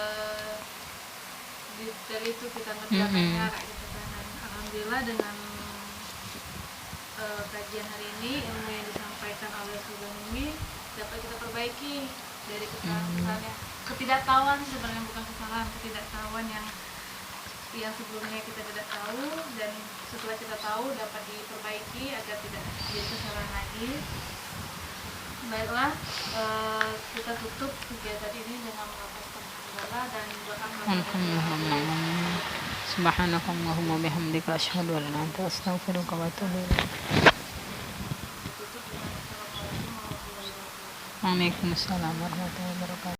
detail itu kita ngerjakannya kayak gitu kan. Dan alhamdulillah dengan kajian hari ini ilmu yang disampaikan oleh Subhan ini dapat kita perbaiki dari kesalahan-kesalahan ketidaktahuan sebenarnya bukan kesalahan ketidaktahuan yang sebelumnya kita tidak tahu dan setelah kita tahu dapat diperbaiki agar tidak jadi kesalahan lagi. baiklah kita tutup kegiatan ini dengan mengucapkan hamdalah dan doa Alhamdulillah. Subhanakallahumma bihamdika asyhadu an la ilaha illa anta astaghfiruka wa atubu ilaik. tutup dengan assalamualaikum warahmatullahi wabarakatuh. Waalaikumsalam warahmatullahi wabarakatuh.